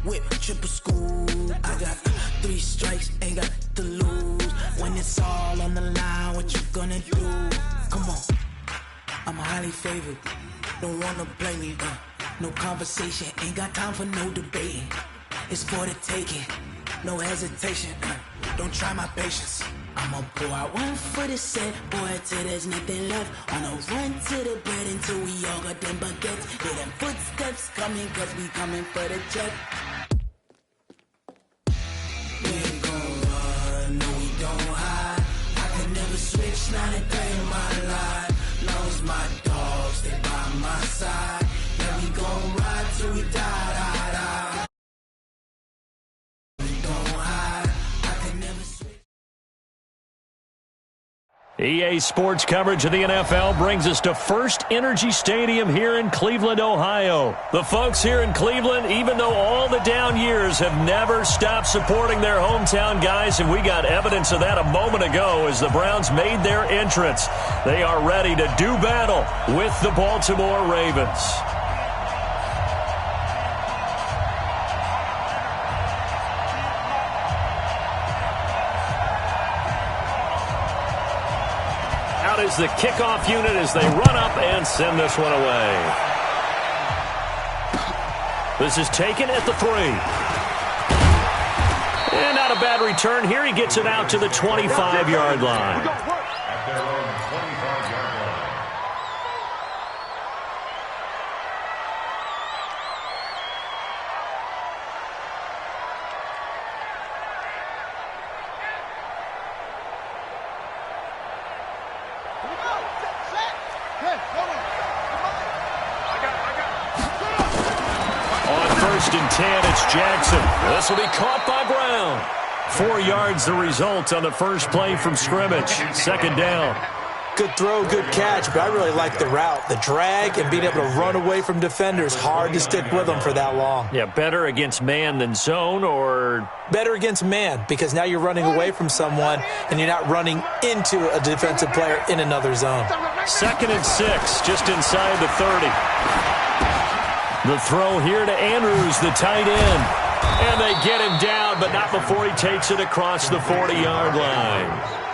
whip, triple school. I got 3 strikes, ain't got to lose. When it's all on the line, what you gonna do? Come on, I'm highly favored. Don't wanna blame me, no conversation, ain't got time for no debating. It's for the taking, no hesitation, don't try my patience. I'ma pour out one for the set, boy, till there's nothing left. On a run to the bread until we all got them baguettes. Hear them footsteps coming, cause we coming for the check. We ain't gon' run, no we don't hide. I can never switch, not a day in my life. Long as my dogs stay by my side. Yeah, we gon' ride till we die. EA Sports coverage of the NFL brings us to First Energy Stadium here in Cleveland, Ohio. The folks here in Cleveland, even though all the down years, have never stopped supporting their hometown guys, and we got evidence of that a moment ago as the Browns made their entrance. They are ready to do battle with the Baltimore Ravens. Is the kickoff unit as they run up and send this one away. This is taken at the 3. And not a bad return here. He gets it out to the 25-yard line. And 10, it's Jackson. This will be caught by Brown. 4 yards the result on the first play from scrimmage. Second down. Good throw, good catch, but I really like the route. The drag and being able to run away from defenders. Hard to stick with them for that long. Yeah, better against man than zone, or? Better against man, because now you're running away from someone and you're not running into a defensive player in another zone. 2nd and 6, just inside the 30. The throw here to Andrews, the tight end. And they get him down, but not before he takes it across the 40-yard line.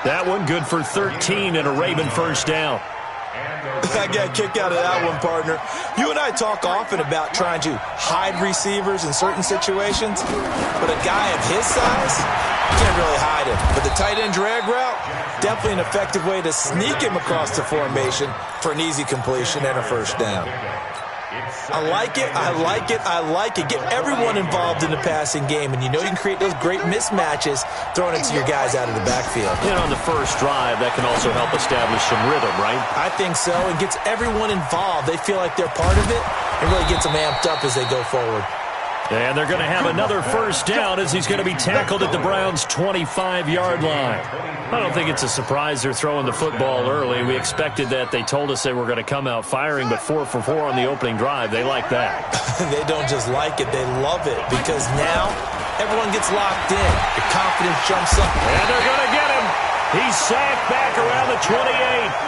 That one good for 13 and a Raven first down. I got a kick out of that one, partner. You and I talk often about trying to hide receivers in certain situations, but a guy of his size, you can't really hide him. But the tight end drag route, definitely an effective way to sneak him across the formation for an easy completion and a first down. I like it, I like it, I like it. Get everyone involved in the passing game, and you know you can create those great mismatches throwing it to your guys out of the backfield. And on the first drive, that can also help establish some rhythm, right? I think so, and gets everyone involved. They feel like they're part of it, and really gets them amped up as they go forward. And they're going to have another first down as he's going to be tackled at the Browns' 25-yard line. I don't think it's a surprise they're throwing the football early. We expected that. They told us they were going to come out firing, but 4 for 4 on the opening drive. They like that. They don't just like it. They love it, because now everyone gets locked in. The confidence jumps up. And they're going to get him. He's sacked back around the 28.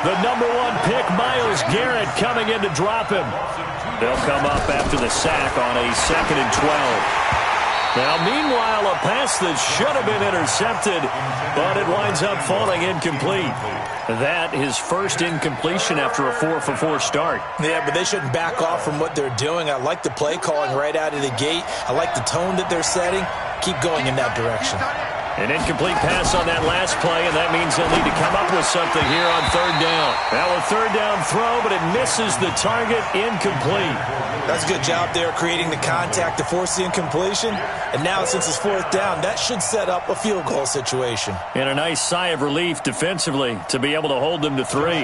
The number 1 pick, Myles Garrett, coming in to drop him. They'll come up after the sack on a 2nd and 12. Now, meanwhile, a pass that should have been intercepted, but it winds up falling incomplete. That is first incompletion after a 4 for 4 start. Yeah, but they shouldn't back off from what they're doing. I like the play calling right out of the gate. I like the tone that they're setting. Keep going in that direction. An incomplete pass on that last play, and that means they'll need to come up with something here on 3rd down. Now a 3rd down throw, but it misses the target, incomplete. That's a good job there creating the contact to force the incompletion. And now since it's 4th down, that should set up a field goal situation. And a nice sigh of relief defensively to be able to hold them to 3.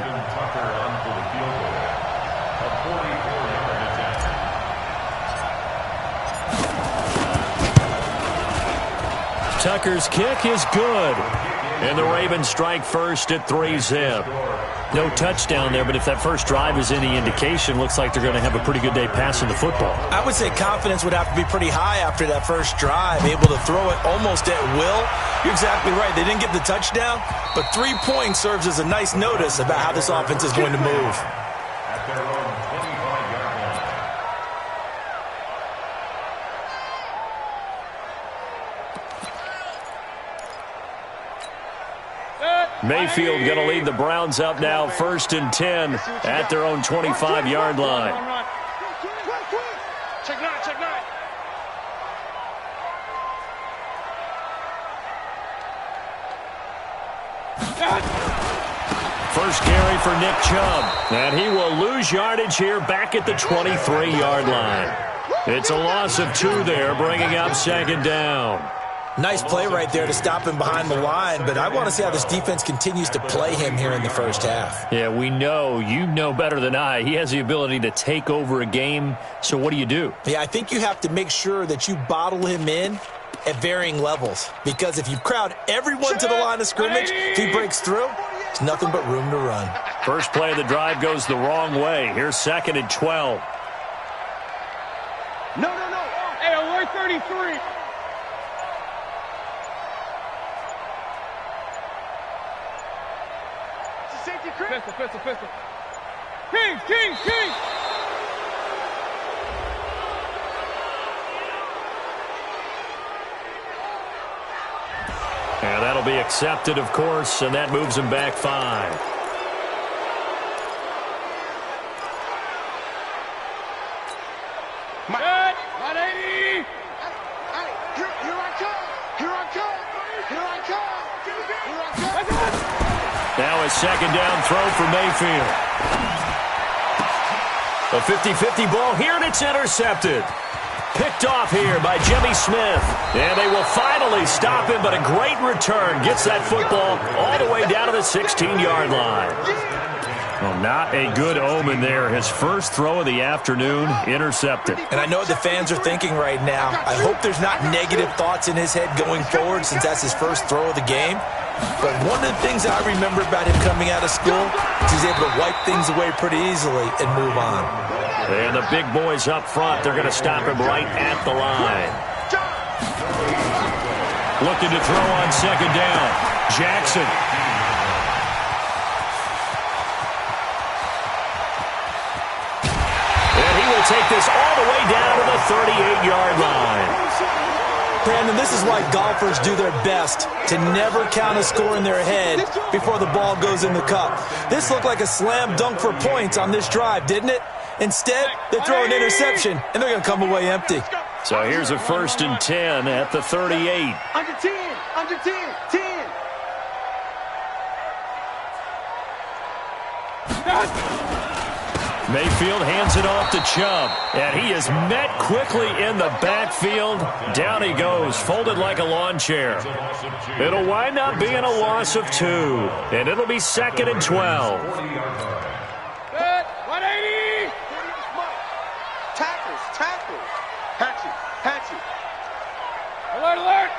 Tucker's kick is good. And the Ravens strike first at 3-zip. No touchdown there, but if that first drive is any indication, looks like they're going to have a pretty good day passing the football. I would say confidence would have to be pretty high after that first drive, able to throw it almost at will. You're exactly right. They didn't get the touchdown, but 3 points serves as a nice notice about how this offense is going to move. Mayfield going to lead the Browns up now, 1st and 10 at their own 25-yard line. Check nine, check nine. First carry for Nick Chubb, and he will lose yardage here back at the 23-yard line. It's a loss of 2 there, bringing up 2nd down. Nice play right there to stop him behind the line, but I want to see how this defense continues to play him here in the first half. Yeah, we know. You know better than I. He has the ability to take over a game, so what do? Yeah, I think you have to make sure that you bottle him in at varying levels, because if you crowd everyone to the line of scrimmage, if he breaks through, there's nothing but room to run. First play of the drive goes the wrong way. Here's 2nd and 12. No. Hey, alert 33. Pistol. Kings. And that'll be accepted, of course, and that moves him back 5. Good. 180. Here I come. Now a 2nd down throw for Mayfield. A 50-50 ball here, and it's intercepted. Picked off here by Jimmy Smith. And they will finally stop him, but a great return. Gets that football all the way down to the 16-yard line. Well, not a good omen there. His first throw of the afternoon, intercepted. And I know what the fans are thinking right now. I hope there's not negative thoughts in his head going forward, since that's his first throw of the game. But one of the things I remember about him coming out of school is he's able to wipe things away pretty easily and move on. And the big boys up front, they're going to stop him right at the line. Looking to throw on 2nd down. Jackson. And he will take this all the way down to the 38-yard line. Brandon, this is why golfers do their best to never count a score in their head before the ball goes in the cup. This looked like a slam dunk for points on this drive, didn't it? Instead, they throw an interception, and they're going to come away empty. So here's a 1st and 10 at the 38. Under 10. Mayfield hands it off to Chubb, and he is met quickly in the backfield. Down he goes, folded like a lawn chair. It'll wind up being a loss of 2, and it'll be 2nd and 12. Good. 180. Tackles. Hatchet. Alert.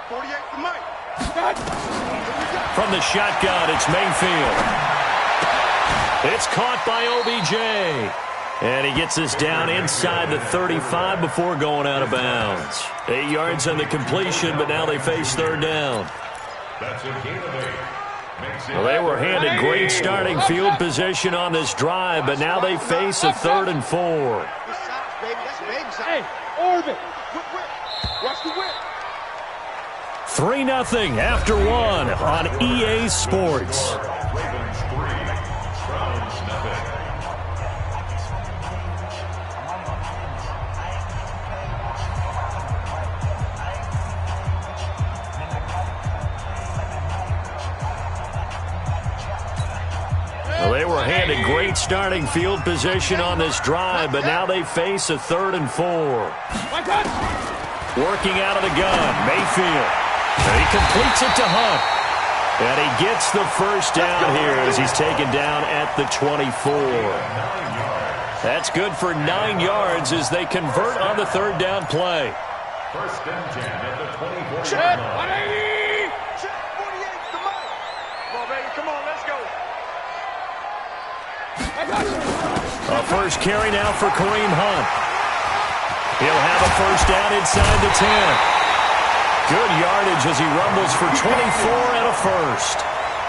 48 for Mike. From the shotgun, it's Mayfield. It's caught by OBJ. And he gets this down inside the 35 before going out of bounds. 8 yards on the completion, but now they face 3rd down. Well, they were handed great starting field position on this drive, but now they face a 3rd and 4. Hey, orbit. Watch the whip. 3-0 after 1 on EA Sports. Well, they were handed great starting field position on this drive, but now they face a 3rd and 4. Working out of the gun, Mayfield. And he completes it to Hunt. And he gets the first down here as he's taken down at the 24. That's good for 9 yards as they convert on the 3rd down play. 1st and 10 at the 24. Check 180. Check 48. Come on, baby. Come on, let's go. A first carry now for Kareem Hunt. He'll have a first down inside the 10. Good yardage as he rumbles for 24 and a first.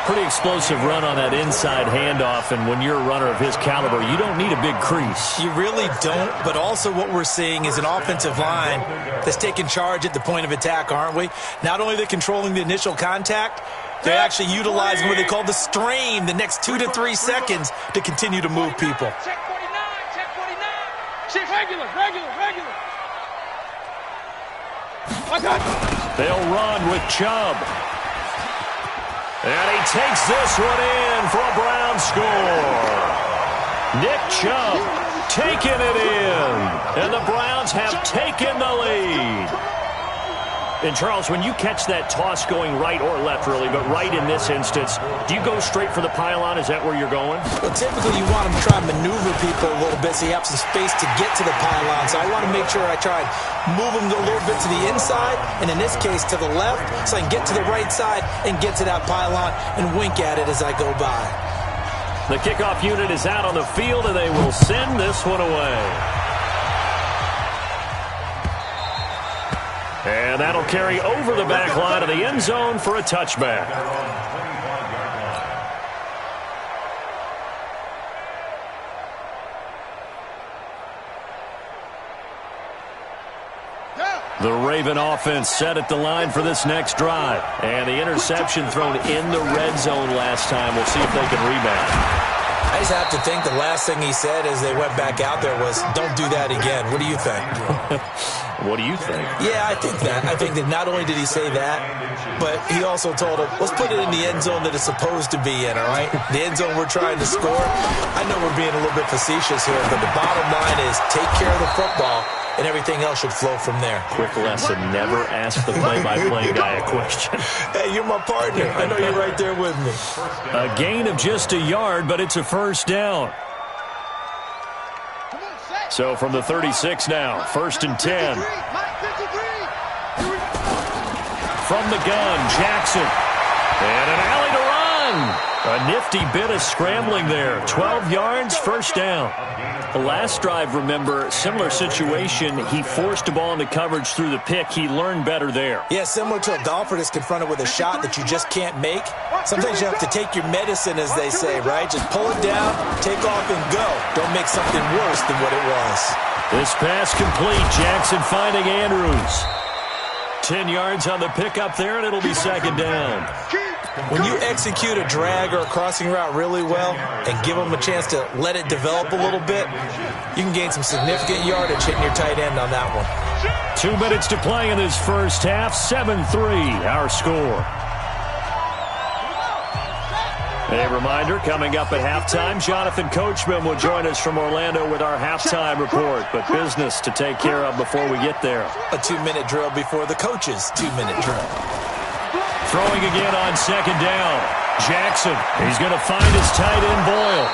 Pretty explosive run on that inside handoff, and when you're a runner of his caliber, you don't need a big crease. You really don't, but also what we're seeing is an offensive line that's taking charge at the point of attack, aren't we? Not only are they controlling the initial contact, They actually utilize what they call the strain, the next 2 to 3 seconds to continue to move people. Check 49, check 49. She's regular. They'll run with Chubb. And he takes this one in for a Brown score. Nick Chubb taking it in. And the Browns have taken the lead. And, Charles, when you catch that toss going right or left, really, but right in this instance, do you go straight for the pylon? Is that where you're going? Well, typically you want them to try and maneuver people a little bit so you have some space to get to the pylon. So I want to make sure I try and move them a little bit to the inside, and in this case to the left, so I can get to the right side and get to that pylon and wink at it as I go by. The kickoff unit is out on the field, and they will send this one away. And that'll carry over the back line of the end zone for a touchback. The Raven offense set at the line for this next drive. And the interception thrown in the red zone last time. We'll see if they can rebound. I just have to think the last thing he said as they went back out there was, don't do that again. What do you think? What do you think? Yeah, I think that. I think that not only did he say that, but he also told him, let's put it in the end zone that it's supposed to be in, all right? The end zone we're trying to score. I know we're being a little bit facetious here, but the bottom line is take care of the football, and everything else should flow from there. Quick lesson, never ask the play-by-play guy a question. Hey, you're my partner. I know you're right there with me. A gain of just a yard, but it's a first down. So from the 36 now, 1st and 10. From the gun, Jackson. And an alley to run. A nifty bit of scrambling there. 12 yards, first down. The last drive, remember, similar situation. He forced a ball into coverage through the pick. He learned better there. Yeah, similar to a golfer that's confronted with a shot that you just can't make. Sometimes you have to take your medicine, as they say, right? Just pull it down, take off, and go. Don't make something worse than what it was. This pass complete. Jackson finding Andrews. 10 yards on the pickup there, and it'll be second down. When you execute a drag or a crossing route really well and give them a chance to let it develop a little bit, you can gain some significant yardage hitting your tight end on that one. 2 minutes to play in this first half. 7-3, our score. A reminder, coming up at halftime, Jonathan Coachman will join us from Orlando with our halftime report, but business to take care of before we get there. A 2-minute drill before the coach's 2-minute drill. Throwing again on second down. Jackson, he's going to find his tight end Boyle.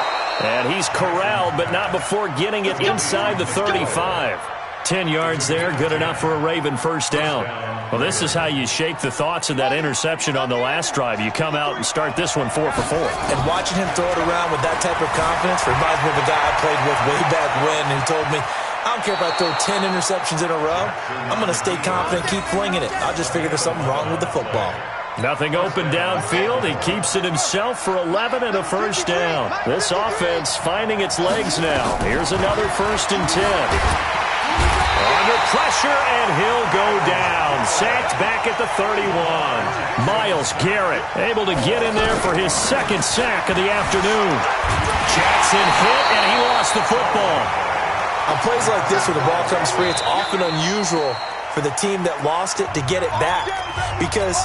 And he's corralled, but not before getting it inside the 35. 10 yards there, good enough for a Raven first down. Well, this is how you shake the thoughts of that interception on the last drive. You come out and start this one 4 for 4. And watching him throw it around with that type of confidence reminds me of a guy I played with way back when who told me, I don't care if I throw 10 interceptions in a row. I'm going to stay confident, keep flinging it. I'll just figure there's something wrong with the football. Nothing open downfield. He keeps it himself for 11 and a first down. This offense finding its legs now. Here's another 1st and 10. Under pressure, and he'll go down. Sacked back at the 31. Myles Garrett able to get in there for his second sack of the afternoon. Jackson hit, and he lost the football. On plays like this where the ball comes free, it's often unusual for the team that lost it to get it back. Because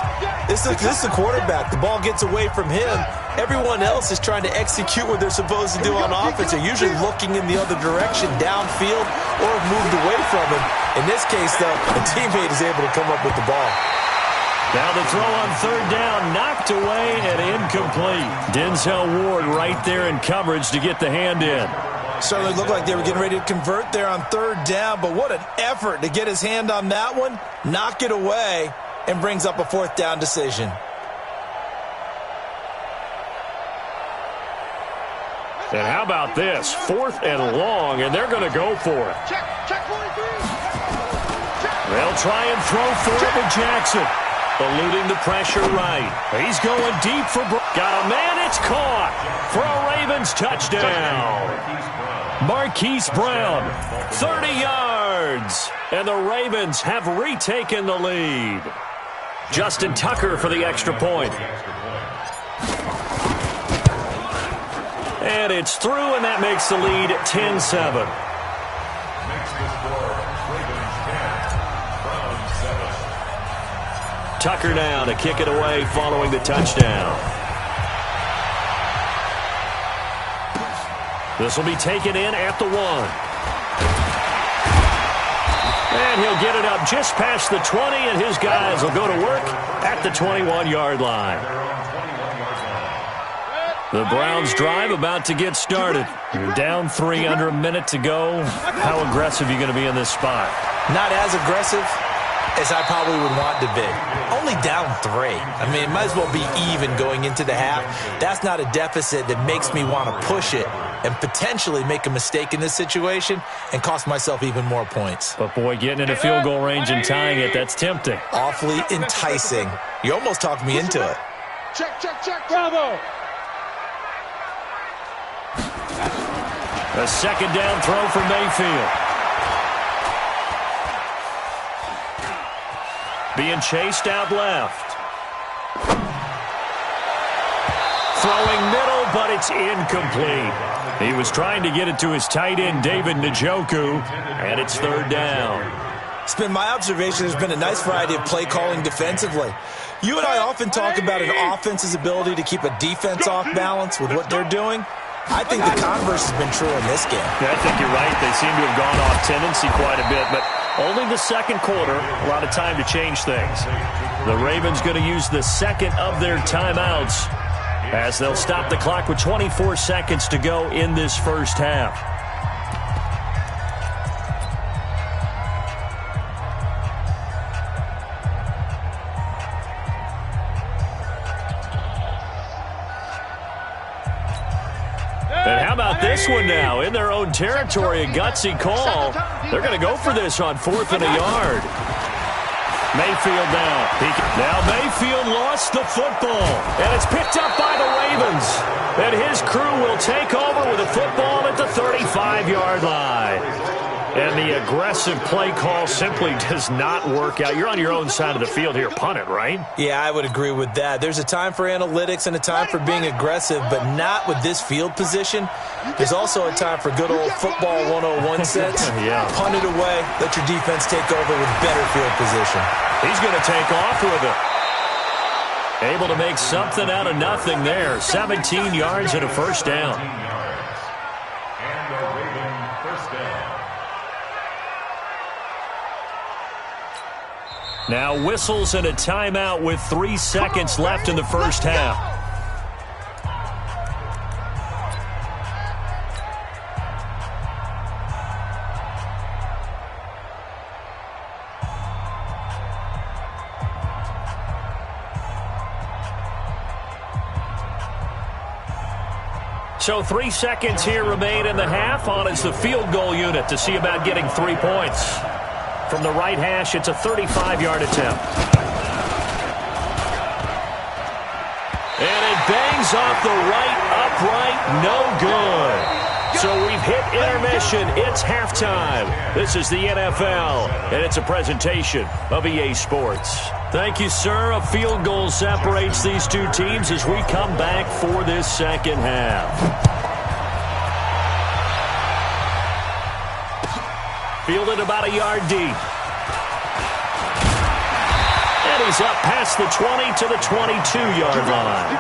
this is the quarterback. The ball gets away from him. Everyone else is trying to execute what they're supposed to do on offense. They're usually looking in the other direction, downfield, or have moved away from him. In this case, though, a teammate is able to come up with the ball. Now the throw on third down, knocked away and incomplete. Denzel Ward right there in coverage to get the hand in. Certainly looked like they were getting ready to convert there on third down, but what an effort to get his hand on that one, knock it away, and brings up a 4th down decision. And how about this? 4th and long, and they're going to go for it. Check 43. They'll try and throw for it with Jackson. Eluding the pressure right. He's going deep for got a man, it's caught for a Ravens touchdown. Marquise Brown, 30 yards. And the Ravens have retaken the lead. Justin Tucker for the extra point. And it's through, and that makes the lead 10-7. Tucker now to kick it away following the touchdown. This will be taken in at the 1. And he'll get it up just past the 20, and his guys will go to work at the 21-yard line. The Browns drive about to get started. You're down 3 under a minute to go. How aggressive are you going to be in this spot? Not as aggressive as I probably would want to be. Only down 3. I mean, it might as well be even going into the half. That's not a deficit that makes me want to push it and potentially make a mistake in this situation and cost myself even more points. But, boy, getting into field goal range and tying it, that's tempting. Awfully enticing. You almost talked me into it. Check, check, check. Bravo. A second down throw for Mayfield. Being chased out left. Throwing middle, but it's incomplete. He was trying to get it to his tight end, David Njoku, and it's third down. It's been my observation there's been a nice variety of play calling defensively. You and I often talk about an offense's ability to keep a defense off balance with what they're doing. I think the converse has been true in this game. Yeah, I think you're right. They seem to have gone off tendency quite a bit, but only the second quarter, a lot of time to change things. The Ravens going to use the second of their timeouts as they'll stop the clock with 24 seconds to go in this first half. And how about this one now? In their own territory, a gutsy call. They're going to go for this on 4th and a yard. Mayfield now. Now Mayfield lost the football. And it's picked up by the Ravens. And his crew will take over with a football at the 35-yard line. And the aggressive play call simply does not work out. You're on your own side of the field here. Punt it, right? Yeah, I would agree with that. There's a time for analytics and a time for being aggressive, but not with this field position. There's also a time for good old football 101 sense. Yeah. Punt it away. Let your defense take over with better field position. He's going to take off with it. Able to make something out of nothing there. 17 yards and a first down. Now whistles and a timeout with 3 seconds left in the first half. So 3 seconds here remain in the half. On is the field goal unit to see about getting 3 points. From the right hash, it's a 35-yard attempt. And it bangs off the right upright, no good. So we've hit intermission. It's halftime. This is the NFL, and it's a presentation of EA Sports. Thank you, sir. A field goal separates these two teams as we come back for this second half. Fielded about a yard deep. And he's up past the 20 to the 22-yard line.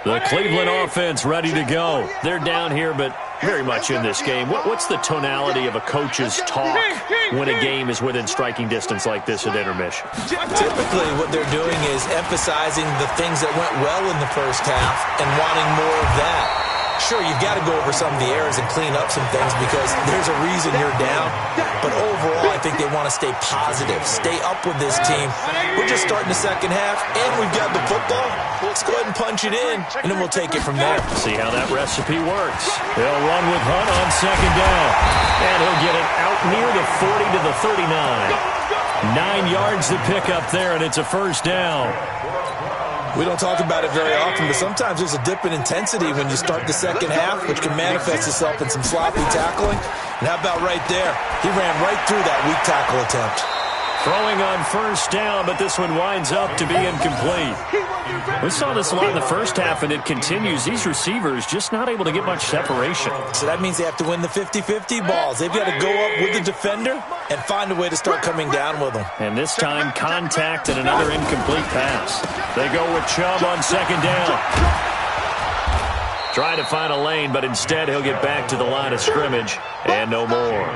The Cleveland offense ready to go. They're down here, but very much in this game. What's the tonality of a coach's talk when a game is within striking distance like this at intermission? Typically what they're doing is emphasizing the things that went well in the first half and wanting more of that. Sure, you've got to go over some of the errors and clean up some things because there's a reason you're down. But overall, I think they want to stay positive, stay up with this team. We're just starting the second half, and we've got the football. Let's go ahead and punch it in, and then we'll take it from there. See how that recipe works. They'll run with Hunt on second down. And he'll get it out near the 40 to the 39. 9 yards to pick up there, and it's a first down. We don't talk about it very often, but sometimes there's a dip in intensity when you start the second half, which can manifest itself in some sloppy tackling. And how about right there? He ran right through that weak tackle attempt. Throwing on first down, but this one winds up to be incomplete. We saw this a lot in the first half, and it continues. These receivers just not able to get much separation. So that means they have to win the 50-50 balls. They've got to go up with the defender and find a way to start coming down with them. And this time, contact and another incomplete pass. They go with Chubb on second down. Trying to find a lane, but instead he'll get back to the line of scrimmage. And no more.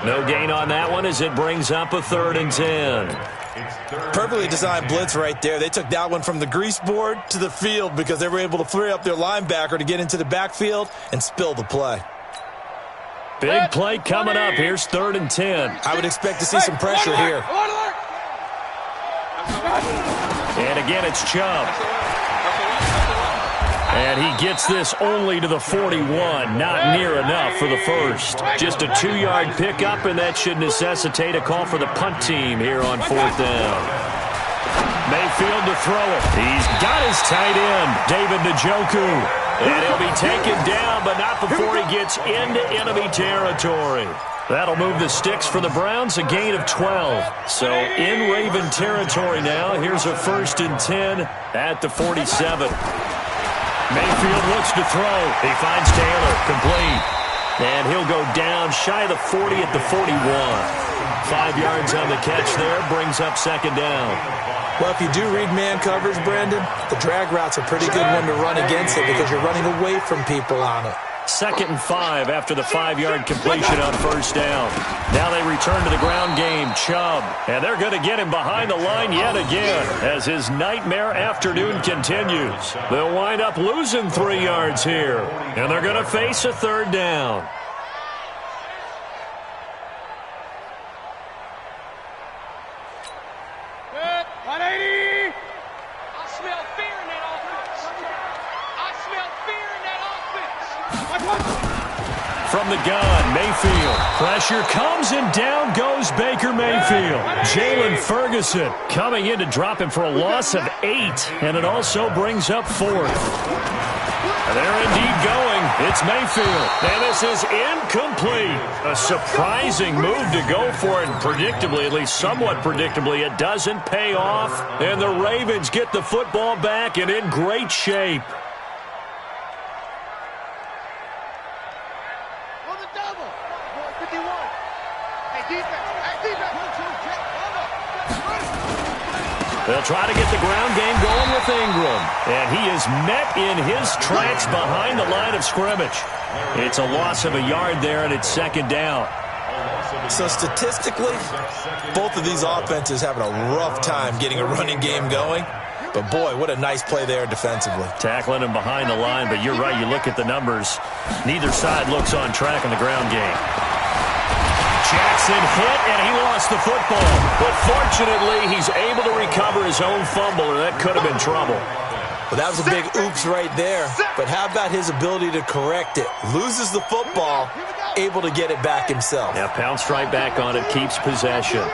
No gain on that one as it brings up a 3rd and 10. Perfectly designed blitz right there. They took that one from the grease board to the field because they were able to free up their linebacker to get into the backfield and spill the play. Big play coming up. Here's 3rd and 10. I would expect to see some pressure here. And again, it's Chubb. And he gets this only to the 41. Not near enough for the first. Just a 2-yard pickup, and that should necessitate a call for the punt team here on 4th down. Mayfield to throw it. He's got his tight end, David Njoku. And he'll be taken down, but not before he gets into enemy territory. That'll move the sticks for the Browns, a gain of 12. So in Raven territory now. Here's a 1st and 10 at the 47. Mayfield looks to throw. He finds Taylor, complete. And he'll go down shy of the 40 at the 41. 5 yards on the catch there, brings up 2nd down. Well, if you do read man coverage, Brandon, the drag route's a pretty good one to run against it because you're running away from people on it. 2nd and 5 after the 5-yard completion on 1st down. Now they return to the ground game. Chubb. And they're going to get him behind the line yet again as his nightmare afternoon continues. They'll wind up losing 3 yards here. And they're going to face a 3rd down. From the gun, Mayfield. Pressure comes and down goes Baker Mayfield. Jalen Ferguson coming in to drop him for a loss of 8. And it also brings up 4th. And they're indeed going. It's Mayfield. And this is incomplete. A surprising move to go for it. And predictably, at least somewhat predictably, it doesn't pay off. And the Ravens get the football back and in great shape. They'll try to get the ground game going with Ingram. And he is met in his tracks behind the line of scrimmage. It's a loss of a yard there, and it's 2nd down. So statistically, both of these offenses having a rough time getting a running game going. But, boy, what a nice play there defensively. Tackling him behind the line, but you're right. You look at the numbers. Neither side looks on track in the ground game. Jackson hit, and he lost the football. But fortunately, he's able to recover his own fumble, or that could have been trouble. Well, that was a big oops right there. But how about his ability to correct it? Loses the football, able to get it back himself. Yeah, pounced right back on it, keeps possession.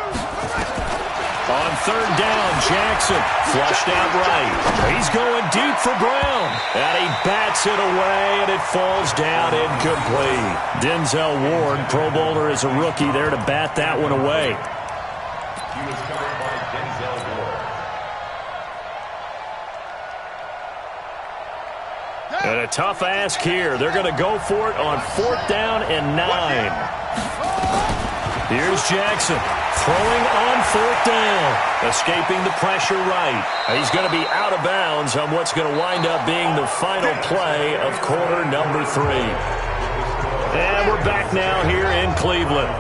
On 3rd down, Jackson flushed out right. He's going deep for Brown. And he bats it away, and it falls down incomplete. Denzel Ward, Pro Bowler as a rookie, there to bat that one away. He was covered by Denzel Ward. And a tough ask here. They're going to go for it on 4th down and 9. Here's Jackson. Throwing on 4th down. Escaping the pressure right. He's going to be out of bounds on what's going to wind up being the final play of quarter number 3. And we're back now here in Cleveland.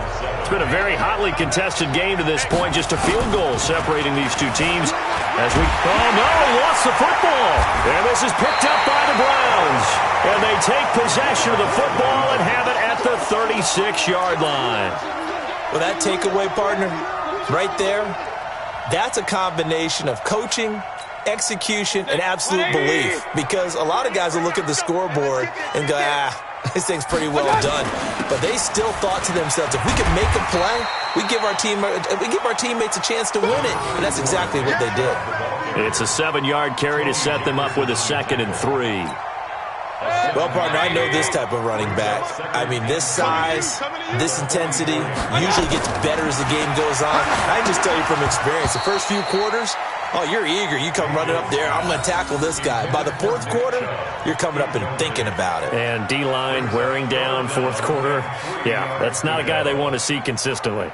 It's been a very hotly contested game to this point. Just a field goal separating these two teams. Oh, no, lost the football. And this is picked up by the Browns. And they take possession of the football and have it at the 36-yard line. Well, that takeaway, partner, right there, that's a combination of coaching, execution, and absolute belief. Because a lot of guys will look at the scoreboard and go, this thing's pretty well done. But they still thought to themselves, if we can make a play, we give our teammates a chance to win it. And that's exactly what they did. It's a 7-yard carry to set them up with a 2nd and 3. Well, partner, I know this type of running back. I mean, this size, this intensity usually gets better as the game goes on. I can just tell you from experience, the first few quarters, you're eager. You come running up there, I'm going to tackle this guy. By the 4th quarter, you're coming up and thinking about it. And D-line wearing down 4th quarter. Yeah, that's not a guy they want to see consistently.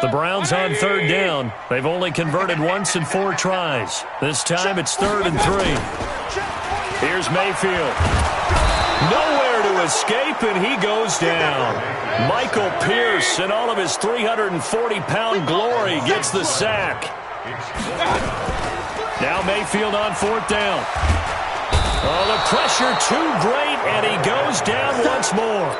The Browns on 3rd down. They've only converted once in 4 tries. This time it's 3rd and 3. Here's Mayfield. Nowhere to escape, and he goes down. Michael Pierce, in all of his 340-pound glory, gets the sack. Now Mayfield on 4th down. Oh, the pressure too great, and he goes down once more.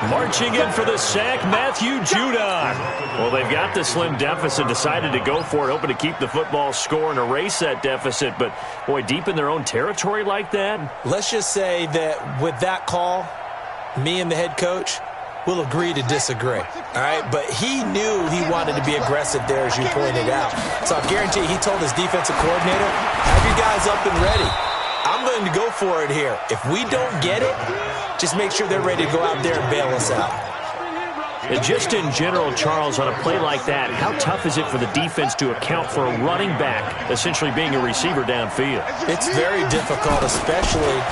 Marching in for the sack, Matthew Judon. Well, they've got the slim deficit, decided to go for it, hoping to keep the football score and erase that deficit. But, boy, deep in their own territory like that? Let's just say that with that call, me and the head coach will agree to disagree. All right? But he knew he wanted to be aggressive there, as you pointed out. So I guarantee he told his defensive coordinator, have your guys up and ready. I'm going to go for it here. If we don't get it, just make sure they're ready to go out there and bail us out. And just in general, Charles, on a play like that, how tough is it for the defense to account for a running back essentially being a receiver downfield? It's very difficult, especially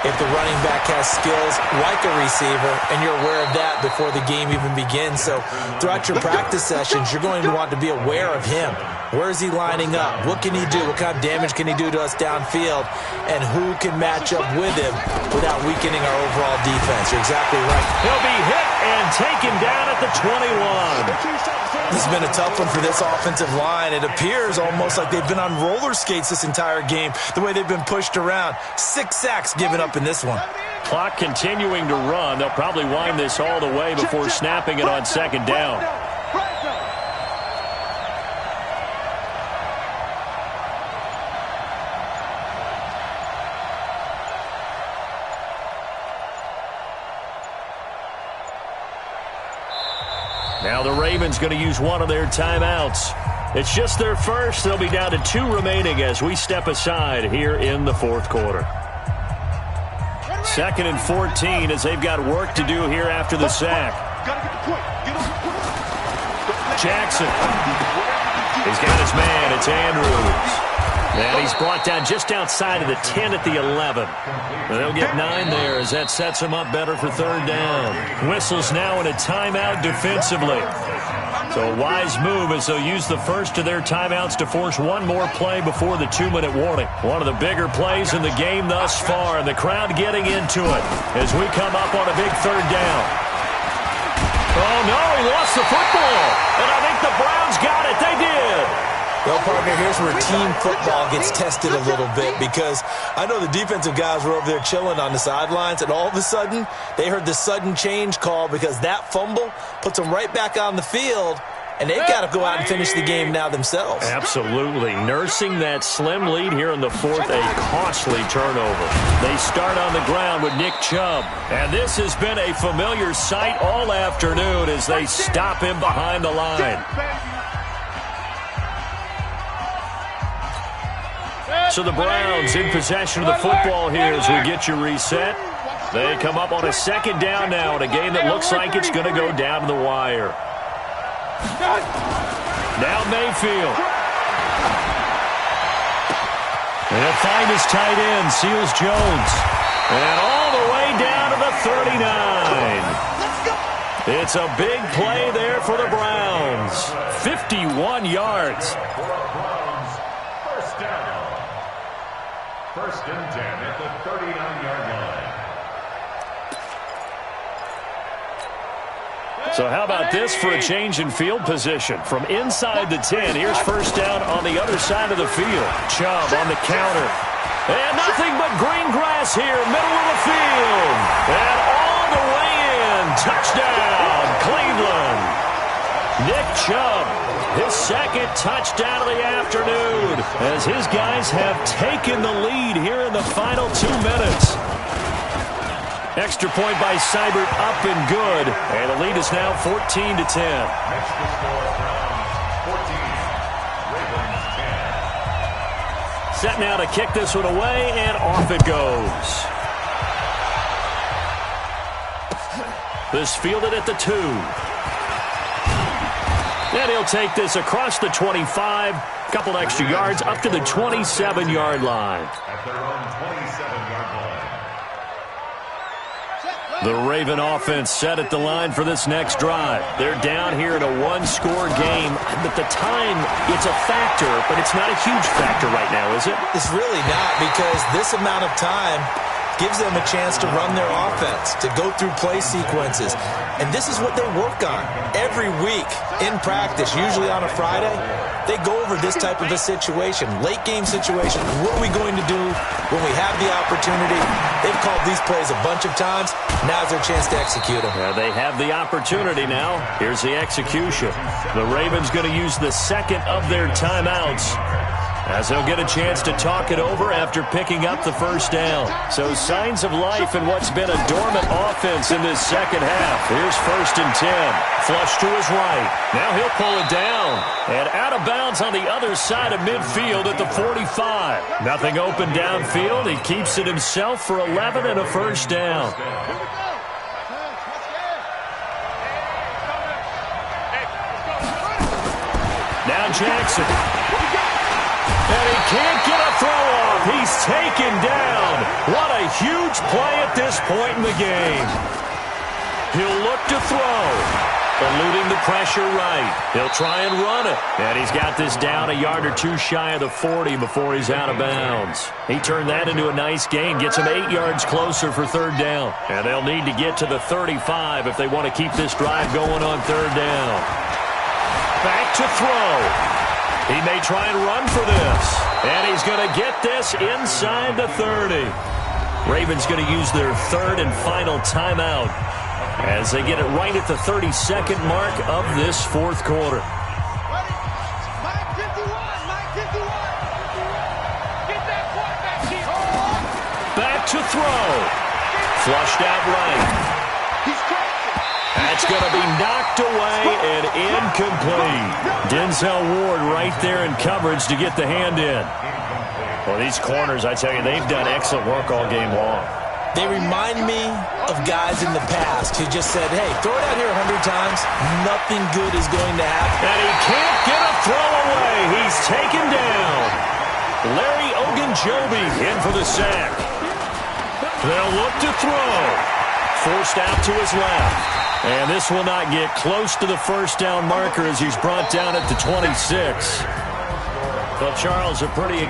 if the running back has skills like a receiver, and you're aware of that before the game even begins. So throughout your practice sessions, you're going to want to be aware of him. Where is he lining up? What can he do? What kind of damage can he do to us downfield? And who can match up with him without weakening our overall defense? You're exactly right. He'll be hit and taken down at the 21. This has been a tough one for this offensive line. It appears almost like they've been on roller skates this entire game, the way they've been pushed around. 6 sacks given up in this one. Clock continuing to run. They'll probably wind this all the way before snapping it on 2nd down. Now the Ravens going to use one of their timeouts. It's just their first. They'll be down to 2 remaining as we step aside here in the 4th quarter. 2nd and 14 as they've got work to do here after the sack. Jackson. He's got his man. It's Andrews. And he's brought down just outside of the 10 at the 11. And they'll get 9 there as that sets him up better for 3rd down. Whistles now in a timeout defensively. So a wise move as they'll use the first of their timeouts to force one more play before the 2-minute warning. One of the bigger plays in the game thus far, and the crowd getting into it as we come up on a big 3rd down. Oh, no, he lost the football. And I think the Browns got it. They did. Well, partner, here's where team football gets tested a little bit, because I know the defensive guys were over there chilling on the sidelines, and all of a sudden, they heard the sudden change call because that fumble puts them right back on the field, and they've got to go out and finish the game now themselves. Absolutely. Nursing that slim lead here in the 4th, a costly turnover. They start on the ground with Nick Chubb, and this has been a familiar sight all afternoon as they stop him behind the line. So the Browns in possession of the football here as we get you reset. They come up on a 2nd down now in a game that looks like it's going to go down to the wire. Now Mayfield. And he'll find his tight end, Seals Jones. And all the way down to the 39. It's a big play there for the Browns. 51 yards. First and 10 at the 39-yard line. So how about this for a change in field position? From inside the 10, here's first down on the other side of the field. Chubb on the counter. And nothing but green grass here, middle of the field. And all the way in. Touchdown, Cleveland. Nick Chubb, his second touchdown of the afternoon, as his guys have taken the lead here in the final 2 minutes. Extra point by Seibert, up and good. And the lead is now 14-10. Next to score from 14, Ravens 10. Set now to kick this one away, and off it goes. This fielded at the 2. And he'll take this across the 25. Couple extra yards up to the 27-yard line. At their own 27-yard line. The Raven offense set at the line for this next drive. They're down here in a one-score game. But the time, it's a factor, but it's not a huge factor right now, is it? It's really not, because this amount of time gives them a chance to run their offense, to go through play sequences. And this is what they work on every week in practice, usually on a Friday. They go over this type of a situation, late-game situation. What are we going to do when we have the opportunity? They've called these plays a bunch of times. Now's their chance to execute them. Yeah, they have the opportunity now. Here's the execution. The Ravens going to use the second of their timeouts, as they'll get a chance to talk it over after picking up the first down. So signs of life in what's been a dormant offense in this second half. Here's first and 10. Flush to his right. Now he'll pull it down. And out of bounds on the other side of midfield at the 45. Nothing open downfield. He keeps it himself for 11 and a first down. Now Jackson. And he can't get a throw off. He's taken down. What a huge play at this point in the game. He'll look to throw. Eluding the pressure right. He'll try and run it. And he's got this down a yard or two shy of the 40 before he's out of bounds. He turned that into a nice gain. Gets him 8 yards closer for third down. And they'll need to get to the 35 if they want to keep this drive going on third down. Back to throw. He may try and run for this. And he's going to get this inside the 30. Ravens going to use their third and final timeout as they get it right at the 32nd mark of this fourth quarter. Back to throw. Flushed out right. That's going to be knocked away and incomplete. Denzel Ward right there in coverage to get the hand in. Well, these corners, I tell you, they've done excellent work all game long. They remind me of guys in the past who just said, hey, throw it out here 100 times. Nothing good is going to happen. And he can't get a throw away. He's taken down. Larry Ogunjobi in for the sack. They'll look to throw. Forced out to his left. And this will not get close to the first down marker as he's brought down at the 26. Well, Charles, a pretty